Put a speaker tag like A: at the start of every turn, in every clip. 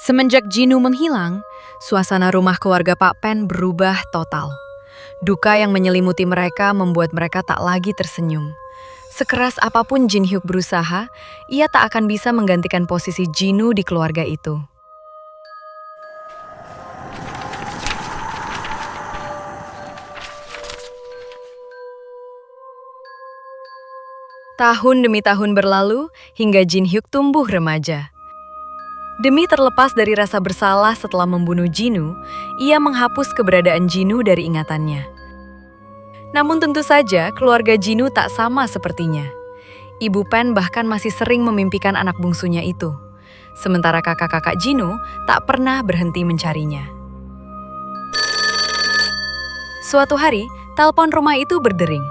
A: Semenjak Jinu menghilang, suasana rumah keluarga Pak Pen berubah total. Duka yang menyelimuti mereka membuat mereka tak lagi tersenyum. Sekeras apapun Jin Hyuk berusaha, ia tak akan bisa menggantikan posisi Jinu di keluarga itu. Tahun demi tahun berlalu, hingga Jin Hyuk tumbuh remaja. Demi terlepas dari rasa bersalah setelah membunuh Jinu, ia menghapus keberadaan Jinu dari ingatannya. Namun tentu saja keluarga Jinu tak sama sepertinya. Ibu Pen bahkan masih sering memimpikan anak bungsunya itu. Sementara kakak-kakak Jinu tak pernah berhenti mencarinya. Suatu hari, telepon rumah itu berdering.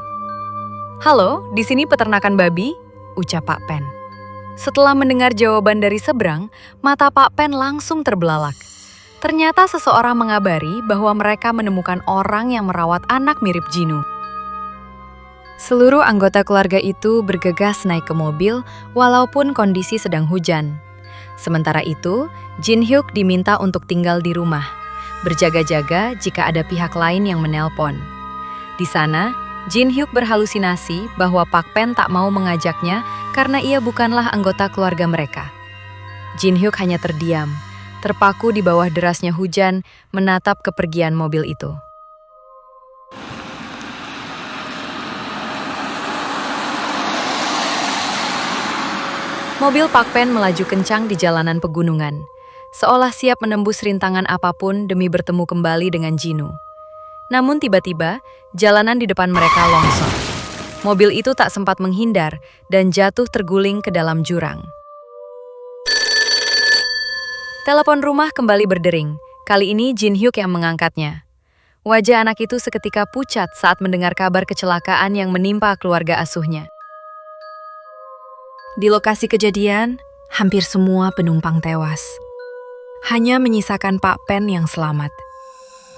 A: "Halo, di sini peternakan babi," ucap Pak Pen. Setelah mendengar jawaban dari seberang, mata Pak Pen langsung terbelalak. Ternyata seseorang mengabari bahwa mereka menemukan orang yang merawat anak mirip Jinu. Seluruh anggota keluarga itu bergegas naik ke mobil walaupun kondisi sedang hujan. Sementara itu, Jin Hyuk diminta untuk tinggal di rumah, berjaga-jaga jika ada pihak lain yang menelpon. Di sana, Jin Hyuk berhalusinasi bahwa Pak Pen tak mau mengajaknya karena ia bukanlah anggota keluarga mereka. Jin Hyuk hanya terdiam, terpaku di bawah derasnya hujan, menatap kepergian mobil itu. Mobil Pak Pen melaju kencang di jalanan pegunungan, seolah siap menembus rintangan apapun demi bertemu kembali dengan Jinu. Namun tiba-tiba, jalanan di depan mereka longsor. Mobil itu tak sempat menghindar dan jatuh terguling ke dalam jurang. Telepon rumah kembali berdering. Kali ini Jin Hyuk yang mengangkatnya. Wajah anak itu seketika pucat saat mendengar kabar kecelakaan yang menimpa keluarga asuhnya. Di lokasi kejadian, hampir semua penumpang tewas. Hanya menyisakan Pak Pen yang selamat.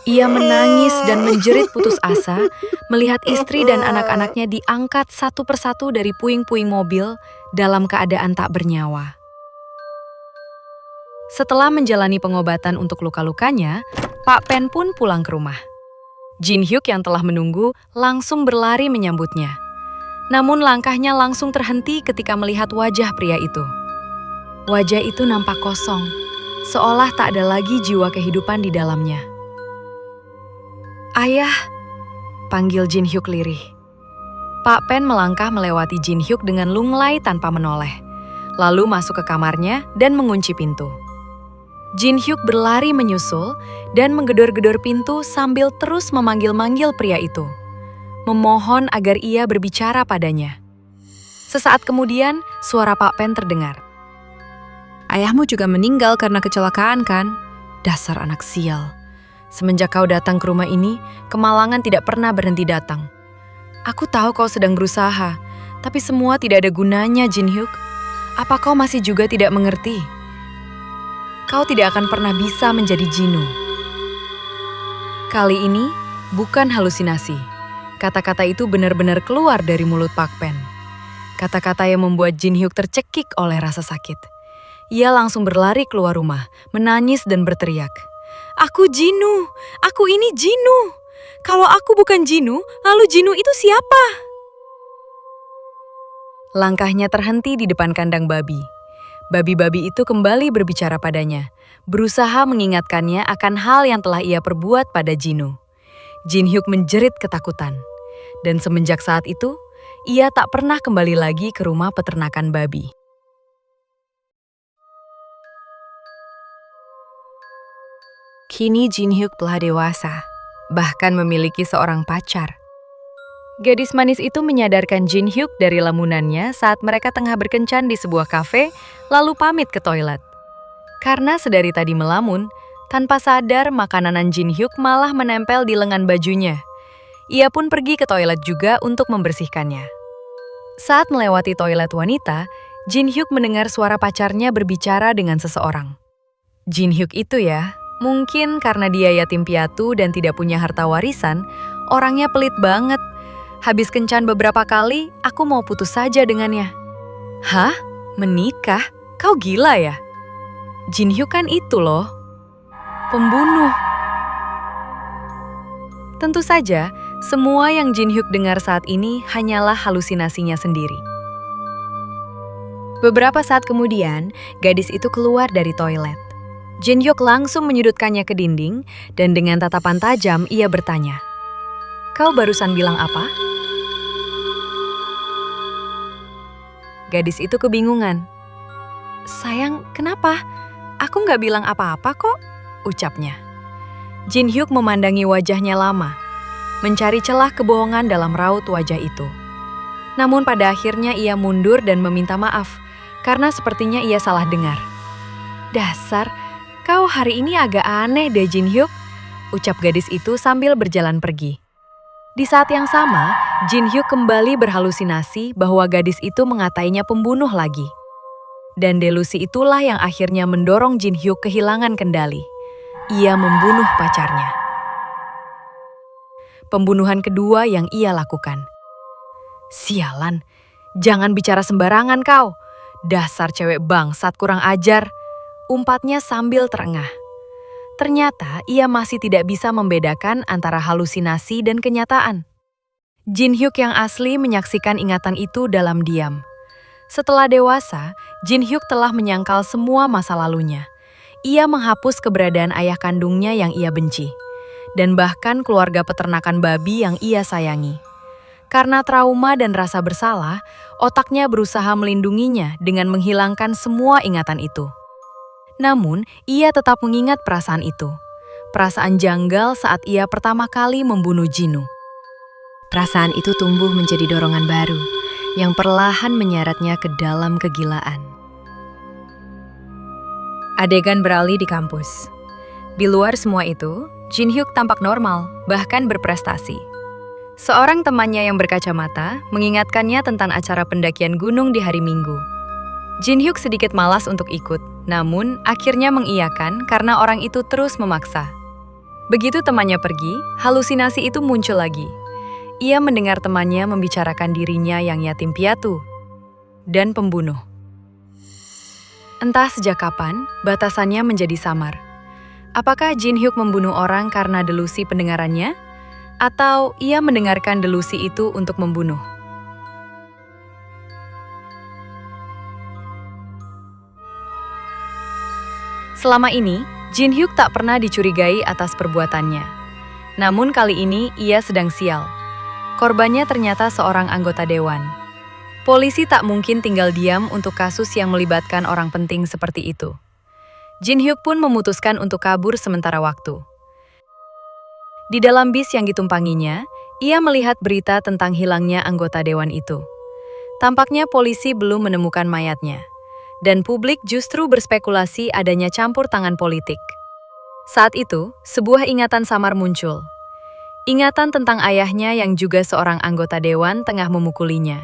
A: Ia menangis dan menjerit putus asa melihat istri dan anak-anaknya diangkat satu persatu dari puing-puing mobil dalam keadaan tak bernyawa. Setelah menjalani pengobatan untuk luka-lukanya, Pak Pen pun pulang ke rumah. Jin Hyuk yang telah menunggu langsung berlari menyambutnya. Namun langkahnya langsung terhenti ketika melihat wajah pria itu. Wajah itu nampak kosong, seolah tak ada lagi jiwa kehidupan di dalamnya. "Ayah," panggil Jin Hyuk lirih. Pak Pen melangkah melewati Jin Hyuk dengan lunglai tanpa menoleh, lalu masuk ke kamarnya dan mengunci pintu. Jin Hyuk berlari menyusul dan menggedor-gedor pintu sambil terus memanggil-manggil pria itu, memohon agar ia berbicara padanya. Sesaat kemudian, suara Pak Pen terdengar. "Ayahmu juga meninggal karena kecelakaan, kan? Dasar anak sial. Semenjak kau datang ke rumah ini, kemalangan tidak pernah berhenti datang. Aku tahu kau sedang berusaha, tapi semua tidak ada gunanya, Jin Hyuk. Apa kau masih juga tidak mengerti? Kau tidak akan pernah bisa menjadi Jinu." Kali ini, bukan halusinasi. Kata-kata itu benar-benar keluar dari mulut Pak Pen. Kata-kata yang membuat Jin Hyuk tercekik oleh rasa sakit. Ia langsung berlari keluar rumah, menangis dan berteriak, "Aku Jinu! Aku ini Jinu! Kalau aku bukan Jinu, lalu Jinu itu siapa?" Langkahnya terhenti di depan kandang babi. Babi-babi itu kembali berbicara padanya, berusaha mengingatkannya akan hal yang telah ia perbuat pada Jinu. Jin Hyuk menjerit ketakutan. Dan semenjak saat itu, ia tak pernah kembali lagi ke rumah peternakan babi. Kini Jin Hyuk telah dewasa, bahkan memiliki seorang pacar. Gadis manis itu menyadarkan Jin Hyuk dari lamunannya saat mereka tengah berkencan di sebuah kafe, lalu pamit ke toilet. Karena sedari tadi melamun, tanpa sadar makanan Jin Hyuk malah menempel di lengan bajunya. Ia pun pergi ke toilet juga untuk membersihkannya. Saat melewati toilet wanita, Jin Hyuk mendengar suara pacarnya berbicara dengan seseorang. Jin Hyuk itu ya, mungkin karena dia yatim piatu dan tidak punya harta warisan, orangnya pelit banget. Habis kencan beberapa kali, aku mau putus saja dengannya. "Hah? Menikah? Kau gila ya?" Jin Hyuk kan itu loh, pembunuh. Tentu saja, semua yang Jin Hyuk dengar saat ini hanyalah halusinasinya sendiri. Beberapa saat kemudian, gadis itu keluar dari toilet. Jin Hyuk langsung menyudutkannya ke dinding, dan dengan tatapan tajam ia bertanya, "Kau barusan bilang apa?" Gadis itu kebingungan. "Sayang, kenapa? Aku nggak bilang apa-apa kok," ucapnya. Jin Hyuk memandangi wajahnya lama, mencari celah kebohongan dalam raut wajah itu. Namun pada akhirnya ia mundur dan meminta maaf, karena sepertinya ia salah dengar. "Dasar, kau hari ini agak aneh deh Jin Hyuk," ucap gadis itu sambil berjalan pergi. Di saat yang sama, Jin Hyuk kembali berhalusinasi bahwa gadis itu mengatainya pembunuh lagi. Dan delusi itulah yang akhirnya mendorong Jin Hyuk kehilangan kendali. Ia membunuh pacarnya. Pembunuhan kedua yang ia lakukan. "Sialan, jangan bicara sembarangan kau. Dasar cewek bangsat kurang ajar," umpatnya sambil terengah. Ternyata ia masih tidak bisa membedakan antara halusinasi dan kenyataan. Jin Hyuk yang asli menyaksikan ingatan itu dalam diam. Setelah dewasa, Jin Hyuk telah menyangkal semua masa lalunya. Ia menghapus keberadaan ayah kandungnya yang ia benci, dan bahkan keluarga peternakan babi yang ia sayangi. Karena trauma dan rasa bersalah, otaknya berusaha melindunginya dengan menghilangkan semua ingatan itu. Namun, ia tetap mengingat perasaan itu. Perasaan janggal saat ia pertama kali membunuh Jinu. Perasaan itu tumbuh menjadi dorongan baru, yang perlahan menyeretnya ke dalam kegilaan. Adegan beralih di kampus. Di luar semua itu, Jin Hyuk tampak normal, bahkan berprestasi. Seorang temannya yang berkacamata mengingatkannya tentang acara pendakian gunung di hari Minggu. Jin Hyuk sedikit malas untuk ikut, namun akhirnya mengiyakan karena orang itu terus memaksa. Begitu temannya pergi, halusinasi itu muncul lagi. Ia mendengar temannya membicarakan dirinya yang yatim piatu dan pembunuh. Entah sejak kapan, batasannya menjadi samar. Apakah Jin Hyuk membunuh orang karena delusi pendengarannya? Atau ia mendengarkan delusi itu untuk membunuh? Selama ini, Jin Hyuk tak pernah dicurigai atas perbuatannya. Namun kali ini ia sedang sial. Korbannya ternyata seorang anggota dewan. Polisi tak mungkin tinggal diam untuk kasus yang melibatkan orang penting seperti itu. Jin Hyuk pun memutuskan untuk kabur sementara waktu. Di dalam bis yang ditumpanginya, ia melihat berita tentang hilangnya anggota dewan itu. Tampaknya polisi belum menemukan mayatnya, dan publik justru berspekulasi adanya campur tangan politik. Saat itu, sebuah ingatan samar muncul. Ingatan tentang ayahnya yang juga seorang anggota dewan tengah memukulinya.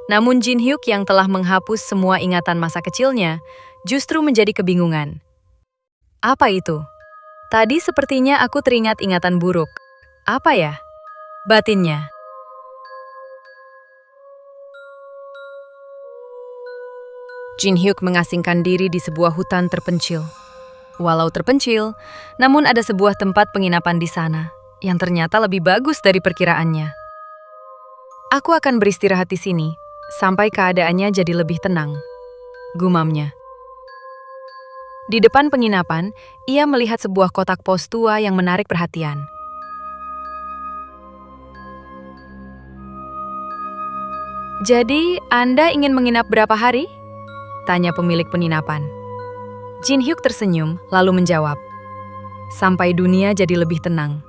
A: Namun Jin Hyuk yang telah menghapus semua ingatan masa kecilnya justru menjadi kebingungan. Apa itu? Tadi sepertinya aku teringat ingatan buruk. Apa ya? Batinnya. Jin Hyuk mengasingkan diri di sebuah hutan terpencil. Walau terpencil, namun ada sebuah tempat penginapan di sana yang ternyata lebih bagus dari perkiraannya. "Aku akan beristirahat di sini sampai keadaannya jadi lebih tenang," gumamnya. Di depan penginapan, ia melihat sebuah kotak pos tua yang menarik perhatian. "Jadi, Anda ingin menginap berapa hari?" tanya pemilik penginapan. Jin Hyuk tersenyum, lalu menjawab, "Sampai dunia jadi lebih tenang."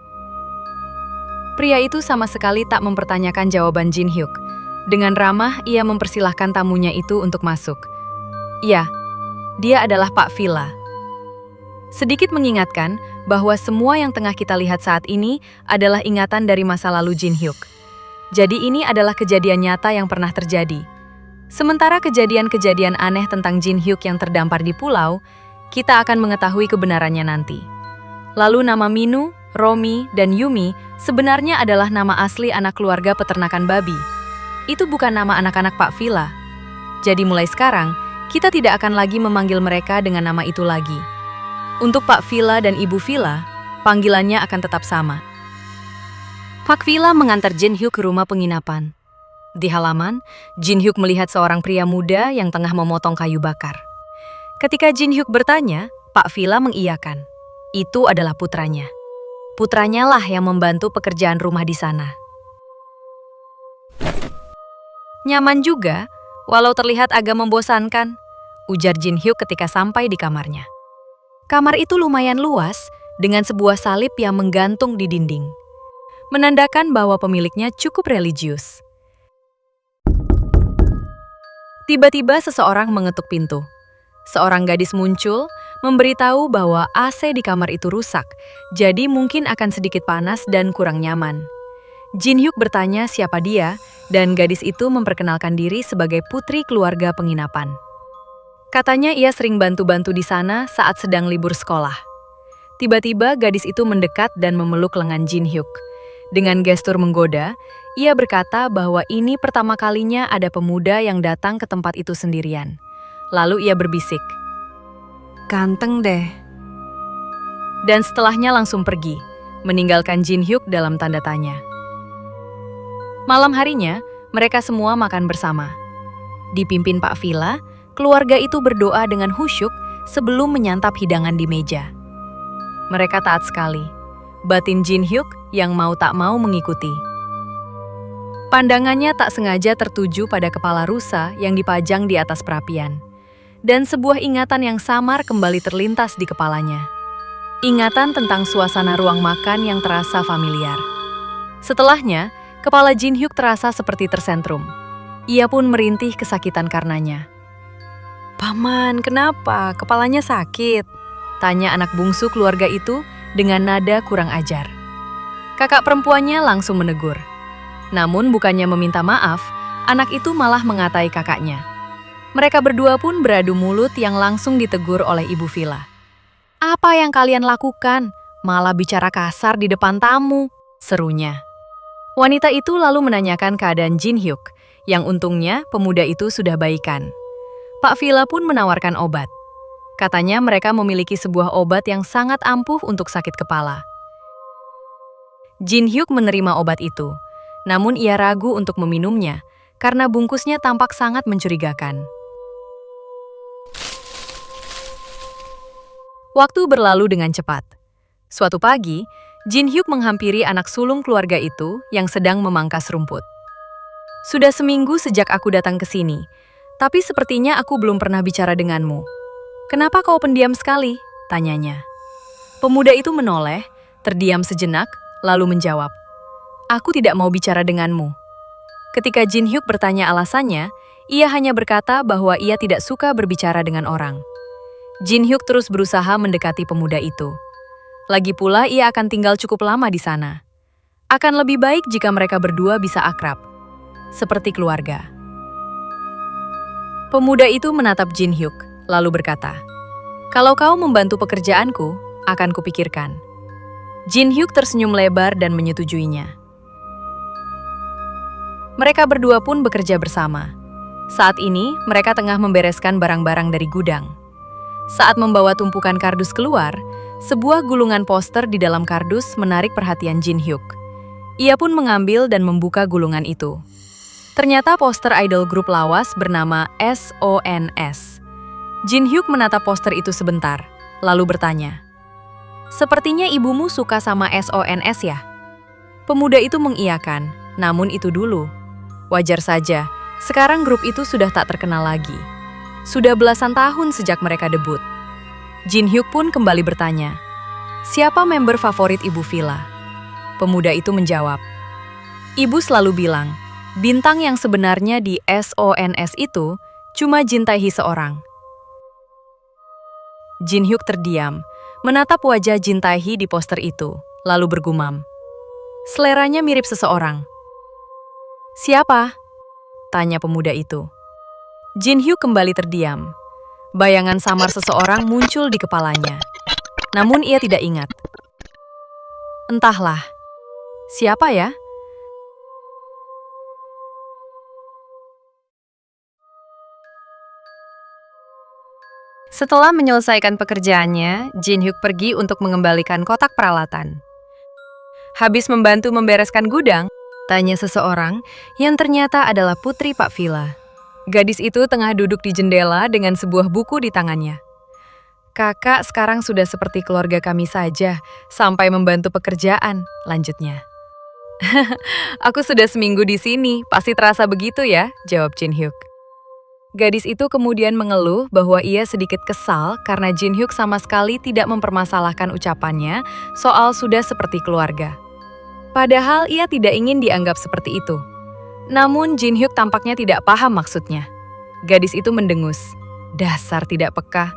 A: Pria itu sama sekali tak mempertanyakan jawaban Jin Hyuk. Dengan ramah, ia mempersilahkan tamunya itu untuk masuk. Ya, dia adalah Pak Villa. Sedikit mengingatkan bahwa semua yang tengah kita lihat saat ini adalah ingatan dari masa lalu Jin Hyuk. Jadi ini adalah kejadian nyata yang pernah terjadi. Sementara kejadian-kejadian aneh tentang Jin Hyuk yang terdampar di pulau, kita akan mengetahui kebenarannya nanti. Lalu nama Minu, Romi, dan Yumi sebenarnya adalah nama asli anak keluarga peternakan babi. Itu bukan nama anak-anak Pak Villa. Jadi mulai sekarang, kita tidak akan lagi memanggil mereka dengan nama itu lagi. Untuk Pak Villa dan Ibu Villa, panggilannya akan tetap sama. Pak Villa mengantar Jin Hyuk ke rumah penginapan. Di halaman, Jin Hyuk melihat seorang pria muda yang tengah memotong kayu bakar. Ketika Jin Hyuk bertanya, Pak Villa mengiyakan. Itu adalah putranya. Putranya lah yang membantu pekerjaan rumah di sana. Nyaman juga, walau terlihat agak membosankan, ujar Jin Hyuk ketika sampai di kamarnya. Kamar itu lumayan luas, dengan sebuah salib yang menggantung di dinding, menandakan bahwa pemiliknya cukup religius. Tiba-tiba seseorang mengetuk pintu. Seorang gadis muncul, memberitahu bahwa AC di kamar itu rusak, jadi mungkin akan sedikit panas dan kurang nyaman. Jin Hyuk bertanya siapa dia, dan gadis itu memperkenalkan diri sebagai putri keluarga penginapan. Katanya ia sering bantu-bantu di sana saat sedang libur sekolah. Tiba-tiba gadis itu mendekat dan memeluk lengan Jin Hyuk. Dengan gestur menggoda, ia berkata bahwa ini pertama kalinya ada pemuda yang datang ke tempat itu sendirian. Lalu ia berbisik, "Ganteng deh." Dan setelahnya langsung pergi, meninggalkan Jin Hyuk dalam tanda tanya. Malam harinya, mereka semua makan bersama. Dipimpin Pak Villa, keluarga itu berdoa dengan khusyuk sebelum menyantap hidangan di meja. Mereka taat sekali. Batin Jin Hyuk yang mau tak mau mengikuti. Pandangannya tak sengaja tertuju pada kepala rusa yang dipajang di atas perapian. Dan sebuah ingatan yang samar kembali terlintas di kepalanya. Ingatan tentang suasana ruang makan yang terasa familiar. Setelahnya, kepala Jin Hyuk terasa seperti tersentrum. Ia pun merintih kesakitan karenanya. "Paman, kenapa? Kepalanya sakit?" tanya anak bungsu keluarga itu dengan nada kurang ajar. Kakak perempuannya langsung menegur. Namun bukannya meminta maaf, anak itu malah mengatai kakaknya. Mereka berdua pun beradu mulut yang langsung ditegur oleh Ibu Villa. "Apa yang kalian lakukan? Malah bicara kasar di depan tamu," serunya. Wanita itu lalu menanyakan keadaan Jin Hyuk, yang untungnya pemuda itu sudah baikan. Pak Villa pun menawarkan obat. Katanya mereka memiliki sebuah obat yang sangat ampuh untuk sakit kepala. Jin Hyuk menerima obat itu, namun ia ragu untuk meminumnya karena bungkusnya tampak sangat mencurigakan. Waktu berlalu dengan cepat. Suatu pagi, Jin Hyuk menghampiri anak sulung keluarga itu yang sedang memangkas rumput. "Sudah seminggu sejak aku datang ke sini, tapi sepertinya aku belum pernah bicara denganmu. Kenapa kau pendiam sekali?" tanyanya. Pemuda itu menoleh, terdiam sejenak, lalu menjawab, "Aku tidak mau bicara denganmu." Ketika Jin Hyuk bertanya alasannya, ia hanya berkata bahwa ia tidak suka berbicara dengan orang. Jin Hyuk terus berusaha mendekati pemuda itu. Lagi pula ia akan tinggal cukup lama di sana. Akan lebih baik jika mereka berdua bisa akrab, seperti keluarga. Pemuda itu menatap Jin Hyuk, lalu berkata, "Kalau kau membantu pekerjaanku, akan kupikirkan." Jin Hyuk tersenyum lebar dan menyetujuinya. Mereka berdua pun bekerja bersama. Saat ini, mereka tengah membereskan barang-barang dari gudang. Saat membawa tumpukan kardus keluar, sebuah gulungan poster di dalam kardus menarik perhatian Jin Hyuk. Ia pun mengambil dan membuka gulungan itu. Ternyata poster idol grup lawas bernama SONS. Jin Hyuk menatap poster itu sebentar, lalu bertanya, "Sepertinya ibumu suka sama SONS ya?" Pemuda itu mengiyakan, namun itu dulu. Wajar saja, sekarang grup itu sudah tak terkenal lagi. Sudah belasan tahun sejak mereka debut. Jin Hyuk pun kembali bertanya, "Siapa member favorit Ibu Villa?" Pemuda itu menjawab, "Ibu selalu bilang, bintang yang sebenarnya di SONS itu cuma Jin Tae-hee seorang." Jin Hyuk terdiam, menatap wajah Jin Tae-hee di poster itu, lalu bergumam, "Seleranya mirip seseorang." "Siapa?" tanya pemuda itu. Jin Hyuk kembali terdiam. Bayangan samar seseorang muncul di kepalanya. Namun ia tidak ingat. Entahlah. Siapa ya? Setelah menyelesaikan pekerjaannya, Jin Hyuk pergi untuk mengembalikan kotak peralatan. Habis membantu membereskan gudang, tanya seseorang yang ternyata adalah putri Pak Villa. Gadis itu tengah duduk di jendela dengan sebuah buku di tangannya. Kakak sekarang sudah seperti keluarga kami saja, sampai membantu pekerjaan, lanjutnya. Aku sudah seminggu di sini, pasti terasa begitu ya, jawab Jin Hyuk. Gadis itu kemudian mengeluh bahwa ia sedikit kesal karena Jin Hyuk sama sekali tidak mempermasalahkan ucapannya soal sudah seperti keluarga. Padahal ia tidak ingin dianggap seperti itu. Namun Jin Hyuk tampaknya tidak paham maksudnya. Gadis itu mendengus. Dasar tidak peka.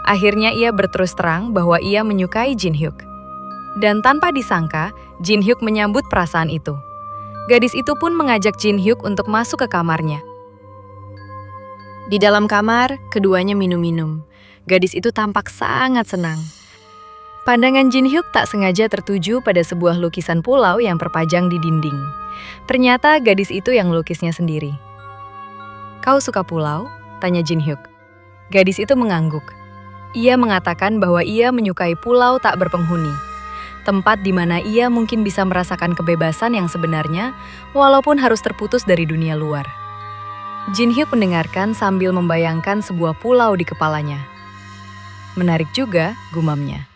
A: Akhirnya ia berterus terang bahwa ia menyukai Jin Hyuk. Dan tanpa disangka, Jin Hyuk menyambut perasaan itu. Gadis itu pun mengajak Jin Hyuk untuk masuk ke kamarnya. Di dalam kamar, keduanya minum-minum. Gadis itu tampak sangat senang. Pandangan Jin Hyuk tak sengaja tertuju pada sebuah lukisan pulau yang terpajang di dinding. Ternyata gadis itu yang melukisnya sendiri. "Kau suka pulau?" tanya Jin Hyuk. Gadis itu mengangguk. Ia mengatakan bahwa ia menyukai pulau tak berpenghuni. Tempat di mana ia mungkin bisa merasakan kebebasan yang sebenarnya, walaupun harus terputus dari dunia luar. Jin Hyuk mendengarkan sambil membayangkan sebuah pulau di kepalanya. Menarik juga, gumamnya.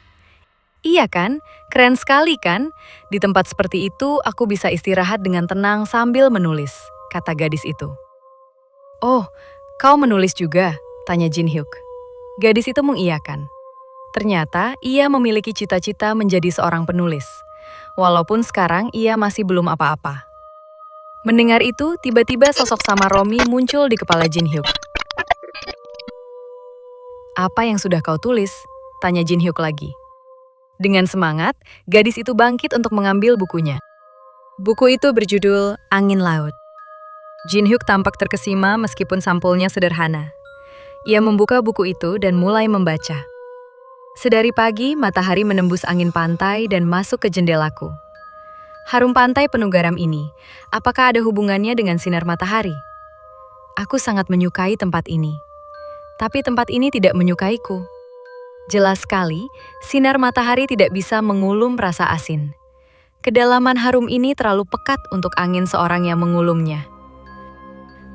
A: Iya kan? Keren sekali kan? Di tempat seperti itu, aku bisa istirahat dengan tenang sambil menulis, kata gadis itu. Oh, kau menulis juga? Tanya Jin Hyuk. Gadis itu mengiyakan. Ternyata ia memiliki cita-cita menjadi seorang penulis, walaupun sekarang ia masih belum apa-apa. Mendengar itu, tiba-tiba sosok Samar Romi muncul di kepala Jin Hyuk. Apa yang sudah kau tulis? Tanya Jin Hyuk lagi. Dengan semangat, gadis itu bangkit untuk mengambil bukunya. Buku itu berjudul Angin Laut. Jin Hyuk tampak terkesima meskipun sampulnya sederhana. Ia membuka buku itu dan mulai membaca. Sedari pagi, matahari menembus angin pantai dan masuk ke jendelaku. Harum pantai penuh garam ini, apakah ada hubungannya dengan sinar matahari? Aku sangat menyukai tempat ini. Tapi tempat ini tidak menyukaiku. Jelas sekali, sinar matahari tidak bisa mengulum rasa asin. Kedalaman harum ini terlalu pekat untuk angin seorang yang mengulumnya.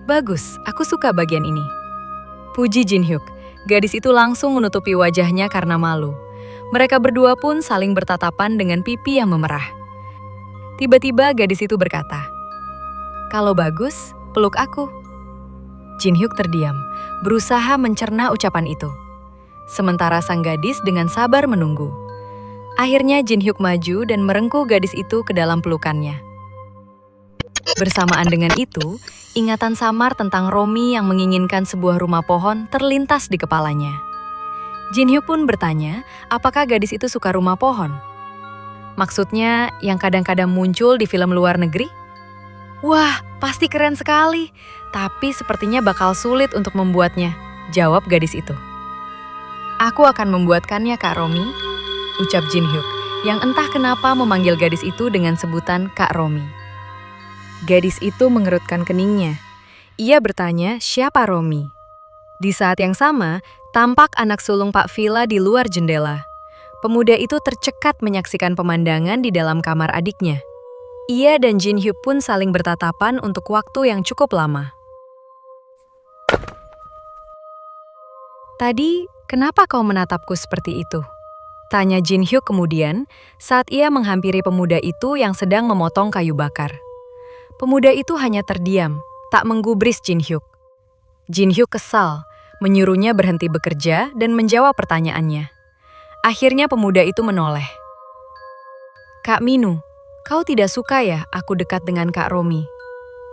A: Bagus, aku suka bagian ini. Puji Jin Hyuk, gadis itu langsung menutupi wajahnya karena malu. Mereka berdua pun saling bertatapan dengan pipi yang memerah. Tiba-tiba gadis itu berkata, "Kalau bagus, peluk aku." Jin Hyuk terdiam, berusaha mencerna ucapan itu. Sementara sang gadis dengan sabar menunggu. Akhirnya Jin Hyuk maju dan merengkuh gadis itu ke dalam pelukannya. Bersamaan dengan itu, ingatan samar tentang Romi yang menginginkan sebuah rumah pohon terlintas di kepalanya. Jin Hyuk pun bertanya, apakah gadis itu suka rumah pohon? Maksudnya yang kadang-kadang muncul di film luar negeri? Wah, pasti keren sekali, tapi sepertinya bakal sulit untuk membuatnya, jawab gadis itu. Aku akan membuatkannya, Kak Romi, ucap Jin Hyuk, yang entah kenapa memanggil gadis itu dengan sebutan Kak Romi. Gadis itu mengerutkan keningnya. Ia bertanya, siapa Romi? Di saat yang sama, tampak anak sulung Pak Villa di luar jendela. Pemuda itu tercekat menyaksikan pemandangan di dalam kamar adiknya. Ia dan Jin Hyuk pun saling bertatapan untuk waktu yang cukup lama. Tadi, kenapa kau menatapku seperti itu? Tanya Jin Hyuk kemudian saat ia menghampiri pemuda itu yang sedang memotong kayu bakar. Pemuda itu hanya terdiam, tak menggubris Jin Hyuk. Jin Hyuk kesal, menyuruhnya berhenti bekerja dan menjawab pertanyaannya. Akhirnya pemuda itu menoleh. Kak Minu, kau tidak suka ya aku dekat dengan Kak Romi?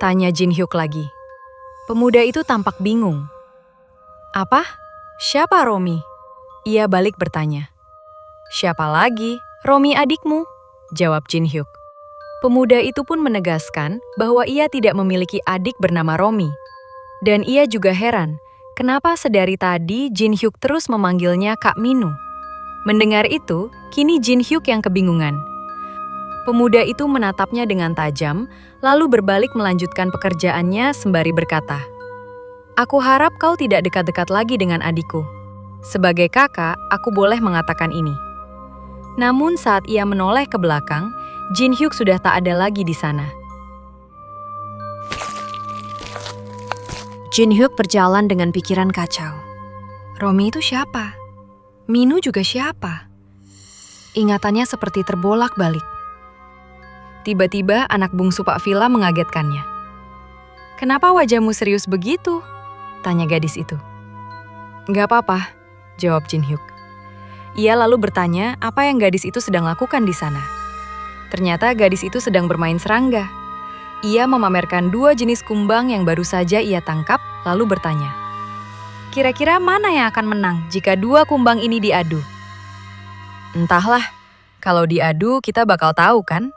A: Tanya Jin Hyuk lagi. Pemuda itu tampak bingung. Apa? Siapa Romi? Ia balik bertanya. Siapa lagi? Romi adikmu, jawab Jin Hyuk. Pemuda itu pun menegaskan bahwa ia tidak memiliki adik bernama Romi. Dan ia juga heran, kenapa sedari tadi Jin Hyuk terus memanggilnya Kak Minu. Mendengar itu, kini Jin Hyuk yang kebingungan. Pemuda itu menatapnya dengan tajam, lalu berbalik melanjutkan pekerjaannya sembari berkata, Aku harap kau tidak dekat-dekat lagi dengan adikku. Sebagai kakak, aku boleh mengatakan ini. Namun saat ia menoleh ke belakang, Jin Hyuk sudah tak ada lagi di sana. Jin Hyuk berjalan dengan pikiran kacau. Romi itu siapa? Minu juga siapa? Ingatannya seperti terbolak-balik. Tiba-tiba anak bungsu Pak Villa mengagetkannya. "Kenapa wajahmu serius begitu?" tanya gadis itu. "Nggak apa-apa," jawab Jin Hyuk. Ia lalu bertanya apa yang gadis itu sedang lakukan di sana. Ternyata gadis itu sedang bermain serangga. Ia memamerkan 2 jenis kumbang yang baru saja ia tangkap, lalu bertanya, "Kira-kira mana yang akan menang jika 2 kumbang ini diadu?" "Entahlah, kalau diadu kita bakal tahu kan?"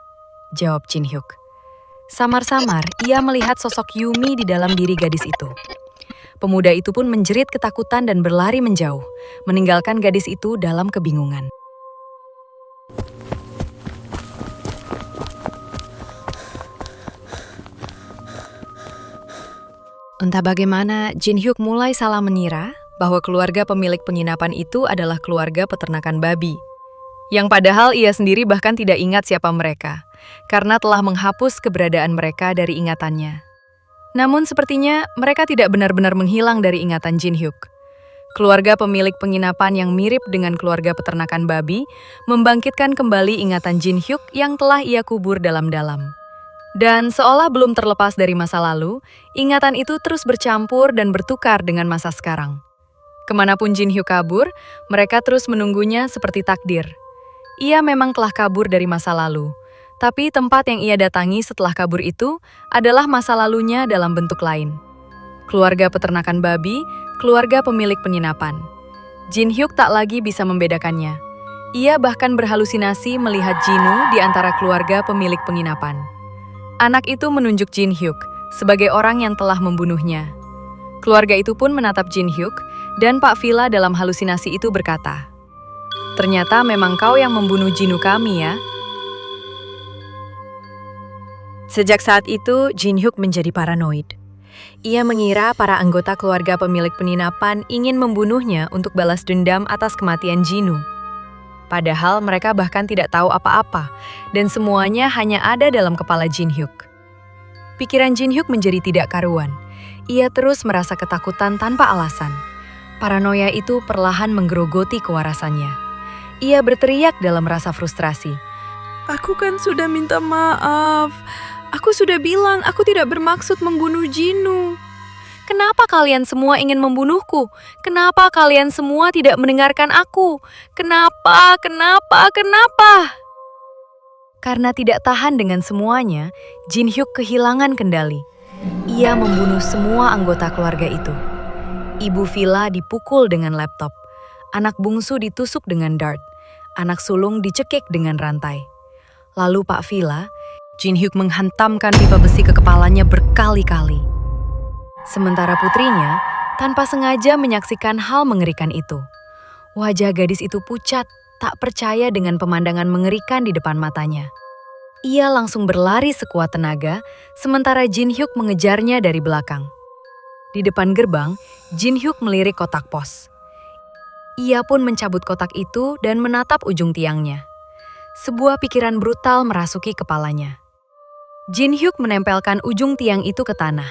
A: jawab Jin Hyuk. Samar-samar ia melihat sosok Yumi di dalam diri gadis itu. Pemuda itu pun menjerit ketakutan dan berlari menjauh, meninggalkan gadis itu dalam kebingungan. Entah bagaimana, Jin Hyuk mulai salah mengira bahwa keluarga pemilik penginapan itu adalah keluarga peternakan babi. Yang padahal ia sendiri bahkan tidak ingat siapa mereka, karena telah menghapus keberadaan mereka dari ingatannya. Namun sepertinya mereka tidak benar-benar menghilang dari ingatan Jin Hyuk. Keluarga pemilik penginapan yang mirip dengan keluarga peternakan babi membangkitkan kembali ingatan Jin Hyuk yang telah ia kubur dalam-dalam. Dan seolah belum terlepas dari masa lalu, ingatan itu terus bercampur dan bertukar dengan masa sekarang. Kemanapun Jin Hyuk kabur, mereka terus menunggunya seperti takdir. Ia memang telah kabur dari masa lalu, tapi tempat yang ia datangi setelah kabur itu adalah masa lalunya dalam bentuk lain. Keluarga peternakan babi, keluarga pemilik penginapan. Jin Hyuk tak lagi bisa membedakannya. Ia bahkan berhalusinasi melihat Jinu di antara keluarga pemilik penginapan. Anak itu menunjuk Jin Hyuk sebagai orang yang telah membunuhnya. Keluarga itu pun menatap Jin Hyuk dan Pak Villa dalam halusinasi itu berkata, "Ternyata memang kau yang membunuh Jinu kami ya." Sejak saat itu, Jin Hyuk menjadi paranoid. Ia mengira para anggota keluarga pemilik penginapan ingin membunuhnya untuk balas dendam atas kematian Jinu. Padahal mereka bahkan tidak tahu apa-apa, dan semuanya hanya ada dalam kepala Jin Hyuk. Pikiran Jin Hyuk menjadi tidak karuan. Ia terus merasa ketakutan tanpa alasan. Paranoia itu perlahan menggerogoti kewarasannya. Ia berteriak dalam rasa frustrasi.
B: "Aku kan sudah minta maaf. Aku sudah bilang aku tidak bermaksud membunuh Jinu."
A: "Kenapa kalian semua ingin membunuhku? Kenapa kalian semua tidak mendengarkan aku? Kenapa? Karena tidak tahan dengan semuanya, Jin Hyuk kehilangan kendali. Ia membunuh semua anggota keluarga itu. Ibu Villa dipukul dengan laptop. Anak bungsu ditusuk dengan dart. Anak sulung dicekik dengan rantai. Lalu Pak Villa, Jin Hyuk menghantamkan pipa besi ke kepalanya berkali-kali. Sementara putrinya tanpa sengaja menyaksikan hal mengerikan itu. Wajah gadis itu pucat, tak percaya dengan pemandangan mengerikan di depan matanya. Ia langsung berlari sekuat tenaga, sementara Jin Hyuk mengejarnya dari belakang. Di depan gerbang, Jin Hyuk melirik kotak pos. Ia pun mencabut kotak itu dan menatap ujung tiangnya. Sebuah pikiran brutal merasuki kepalanya. Jin Hyuk menempelkan ujung tiang itu ke tanah,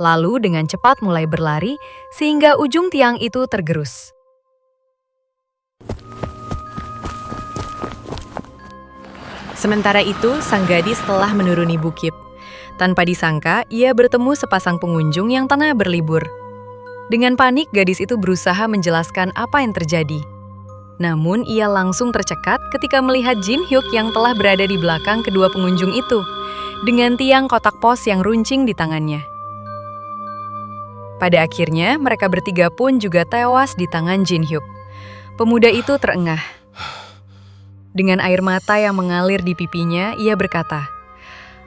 A: lalu dengan cepat mulai berlari sehingga ujung tiang itu tergerus. Sementara itu, sang gadis telah menuruni bukit. Tanpa disangka, ia bertemu sepasang pengunjung yang tengah berlibur. Dengan panik, gadis itu berusaha menjelaskan apa yang terjadi. Namun, ia langsung tercekat ketika melihat Jin Hyuk yang telah berada di belakang kedua pengunjung itu, dengan tiang kotak pos yang runcing di tangannya. Pada akhirnya, mereka bertiga pun juga tewas di tangan Jin Hyuk. Pemuda itu terengah. Dengan air mata yang mengalir di pipinya, ia berkata,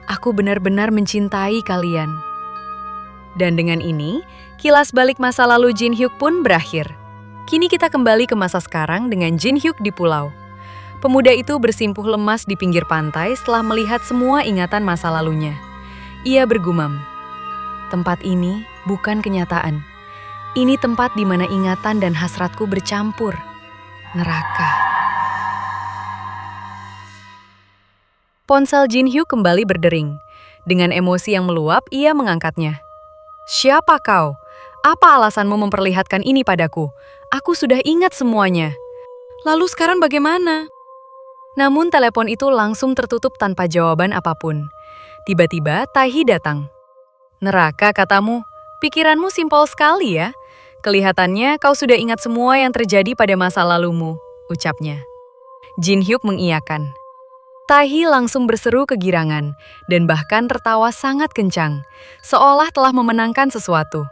A: "Aku benar-benar mencintai kalian." Dan dengan ini, kilas balik masa lalu Jin Hyuk pun berakhir. Kini kita kembali ke masa sekarang dengan Jin Hyuk di pulau. Pemuda itu bersimpuh lemas di pinggir pantai setelah melihat semua ingatan masa lalunya. Ia bergumam, "Tempat ini bukan kenyataan. Ini tempat di mana ingatan dan hasratku bercampur. Neraka. Ponsel Jin Hyuk kembali berdering. Dengan emosi yang meluap, ia mengangkatnya. Siapa kau? Apa alasanmu memperlihatkan ini padaku? Aku sudah ingat semuanya. Lalu sekarang bagaimana? Namun telepon itu langsung tertutup tanpa jawaban apapun. Tiba-tiba Taehi datang. Neraka katamu, pikiranmu simpel sekali ya. Kelihatannya kau sudah ingat semua yang terjadi pada masa lalumu, ucapnya. Jin Hyuk mengiyakan. Taehi langsung berseru kegirangan dan bahkan tertawa sangat kencang, seolah telah memenangkan sesuatu.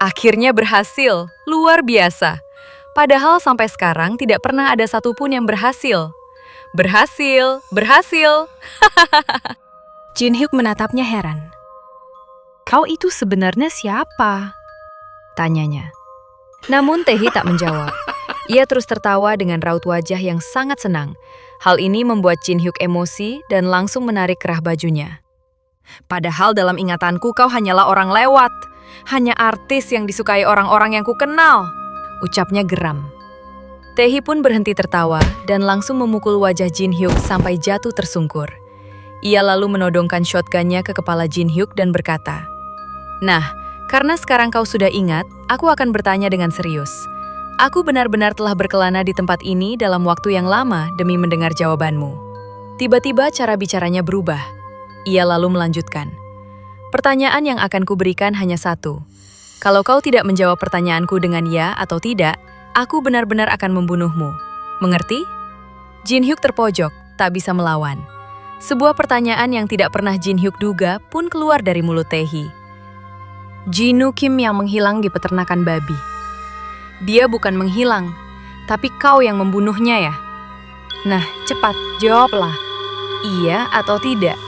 A: Akhirnya berhasil, luar biasa. Padahal sampai sekarang tidak pernah ada satupun yang berhasil. Berhasil, berhasil.
B: Jin Hyuk menatapnya heran. Kau itu sebenarnya siapa?
A: Tanyanya. Namun Taehi tak menjawab. Ia terus tertawa dengan raut wajah yang sangat senang. Hal ini membuat Jin Hyuk emosi dan langsung menarik kerah bajunya. Padahal dalam ingatanku kau hanyalah orang lewat. Hanya artis yang disukai orang-orang yang kukenal, ucapnya geram. Taehi pun berhenti tertawa dan langsung memukul wajah Jin Hyuk sampai jatuh tersungkur. Ia lalu menodongkan shotgunnya ke kepala Jin Hyuk dan berkata, "Nah, karena sekarang kau sudah ingat, aku akan bertanya dengan serius. Aku benar-benar telah berkelana di tempat ini dalam waktu yang lama demi mendengar jawabanmu." Tiba-tiba cara bicaranya berubah. Ia lalu melanjutkan, "Pertanyaan yang akan kuberikan hanya satu. Kalau kau tidak menjawab pertanyaanku dengan ya atau tidak, aku benar-benar akan membunuhmu. Mengerti?" Jin Hyuk terpojok, tak bisa melawan. Sebuah pertanyaan yang tidak pernah Jin Hyuk duga pun keluar dari mulut Taehi. Jinu Kim yang menghilang di peternakan babi. Dia bukan menghilang, tapi kau yang membunuhnya ya? Nah, cepat, jawablah. Iya atau tidak?